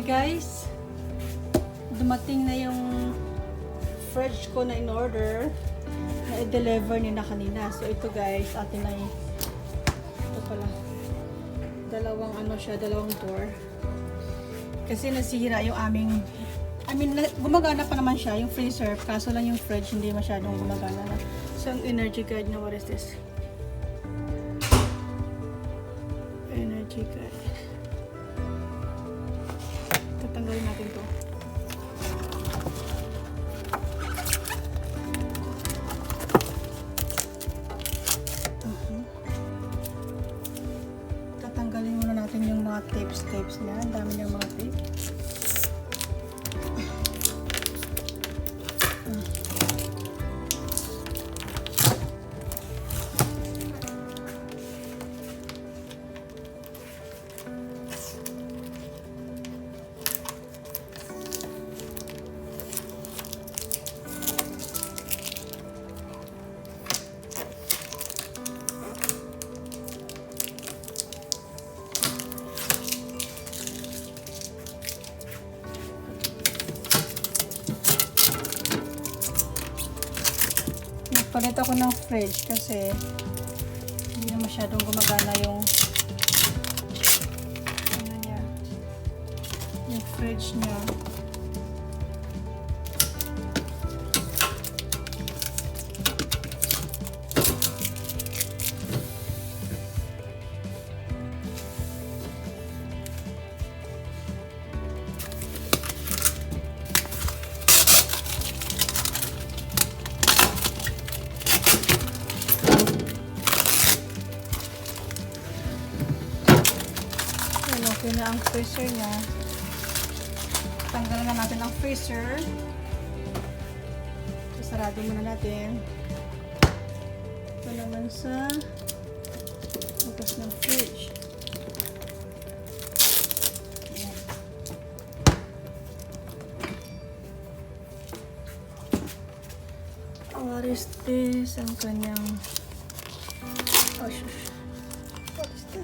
guys, dumating na yung fridge ko na in-order na i-deliver nila kanina. So ito guys, atin ay ito pala. Dalawang dalawang door. Kasi nasira yung aming gumagana pa naman siya, yung freezer, kaso lang yung fridge hindi masyadong gumagana na. So ang energy guide na, what is this? Energy guide. Tatanggalin natin to. Tatanggalin muna natin yung mga tapes niya. Ang dami niyang mga tape. Palit ako ng fridge kasi hindi na masyadong gumagana yung yung fridge niya. Okay na ang freezer niya. Tanggalan na natin ang freezer. So, sarado muna natin. Ito naman sa bukas ng fridge. Ayan. What is this? Ang kanyang oh shush. What is that?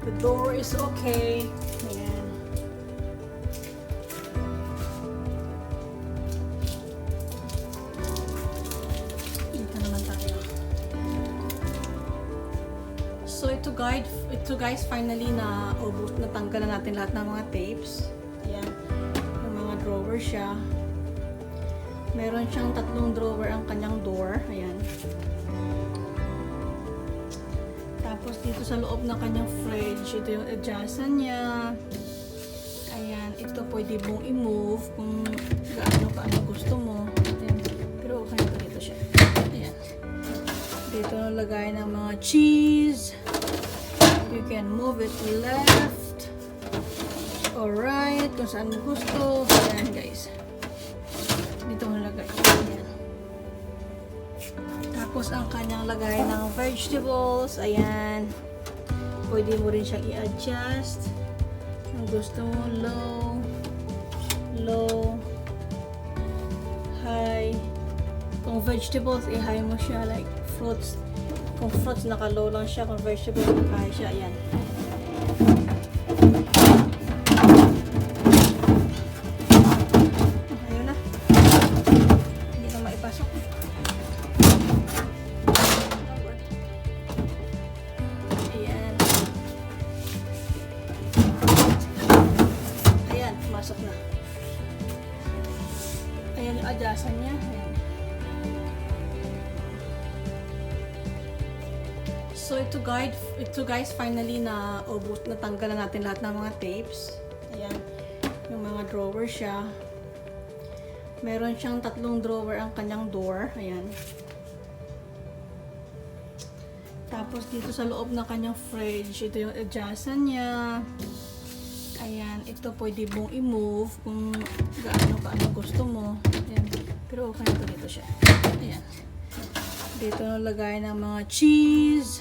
The door is okay. Ayan. Dito naman tayo. So ito guys, finally natanggal na natin lahat ng mga tapes. Ayan. Yung mga drawer siya. Meron siyang 3 drawer ang kanyang door. Ayan. Tapos dito sa loob ng kanyang fridge, ito yung adjustan niya. Ayan, ito pwede mong i-move kung gaano gusto mo. Ayan. Pero okay na dito siya. Ayan. Dito nalagay ng mga cheese. You can move it left or right kung saan mo gusto. Ayan guys. Dito nalagay. Ayan. Tapos ang kanyang lagay ng vegetables, ayan. Pwede mo rin siyang i-adjust. Kung gusto mo, low, high. Kung vegetables, i-high mo siya, like fruits. Kung fruits, naka-low lang siya. Kung vegetables, naka-high siya, ayan. Ayun na. Hindi na maipasok. Pasok na. Ayan yung adjustan niya. Ayan. So ito guys, finally na ubos, natanggal na natin lahat ng mga tapes. Ayan, yung mga drawer siya. Meron siyang 3 drawer ang kanyang door. Ayan. Tapos dito sa loob ng kanyang fridge, ito yung adjustan niya. Ayan, ito pwede mong i-move kung gaano gusto mo. Ayan. Pero okay na dito siya. Ayan. Dito nalagay ng mga cheese.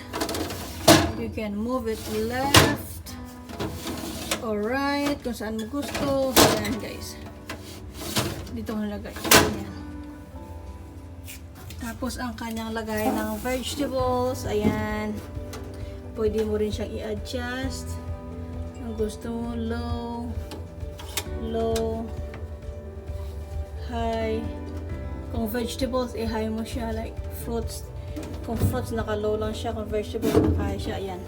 You can move it left or right kung saan mo gusto. Ayan guys. Dito nalagay. Ayan. Tapos ang kanyang lagay ng vegetables. Ayan. Pwede mo rin siyang i-adjust. Ang gusto mo, low, high. Kung vegetables, i-high mo siya. Like fruits. Kung fruits, naka-low lang siya. Kung vegetables, naka-high siya. Ayan.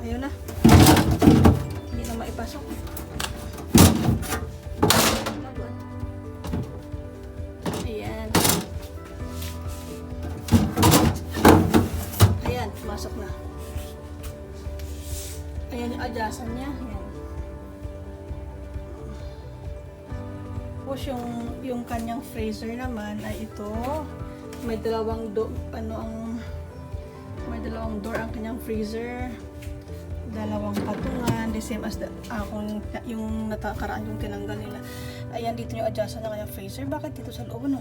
Ayun na. Hindi na maipasok. Ayan. Ayan, pumasok na. Ayan yung adjustan niya. Ayan. Tapos yung kanyang freezer naman ay ito. May dalawang may dalawang door ang kanyang freezer. Dalawang patungan, the same as yung natakaraan yung tinanggal nila. Ayan, dito yung adjustan ng kanyang freezer. Bakit dito sa loob, no?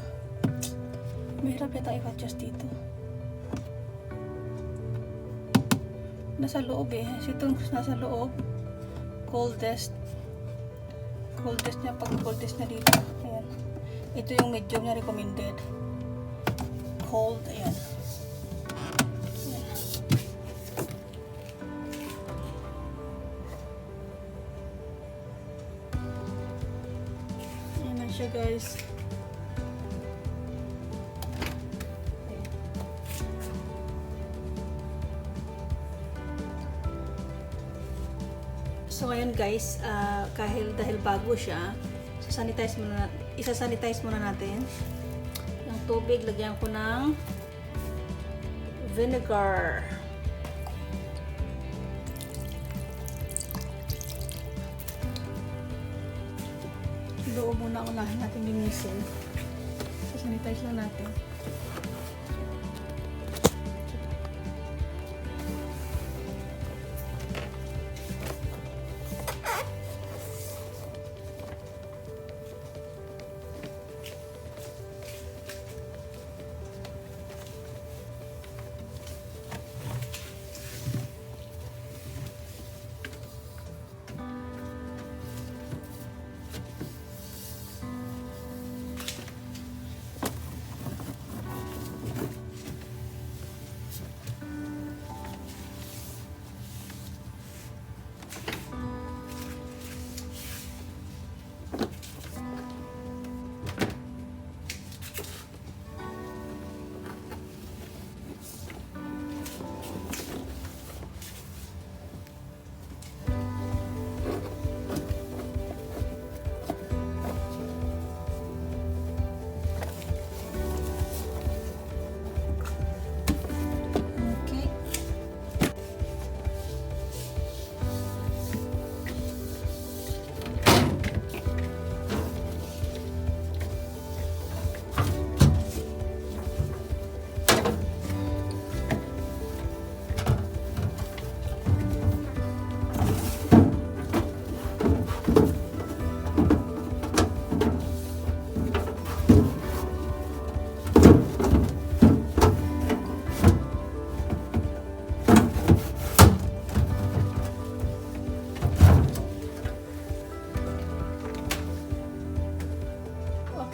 Mahirap yata i-adjust dito. Nasa loob eh. Itong nasa loob. Coldest niya, pag coldest na dito. Ayan. Ito yung medium niya recommended. Cold, ayan. Ayan na siya guys. So ngayon guys, dahil bago siya, isa-sanitize muna natin. Yung tubig, lagyan ko ng vinegar. Loob muna unahin natin linisin. Isa-sanitize lang natin.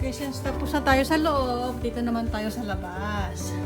Okay, since tapos na tayo sa loob, dito naman tayo sa labas.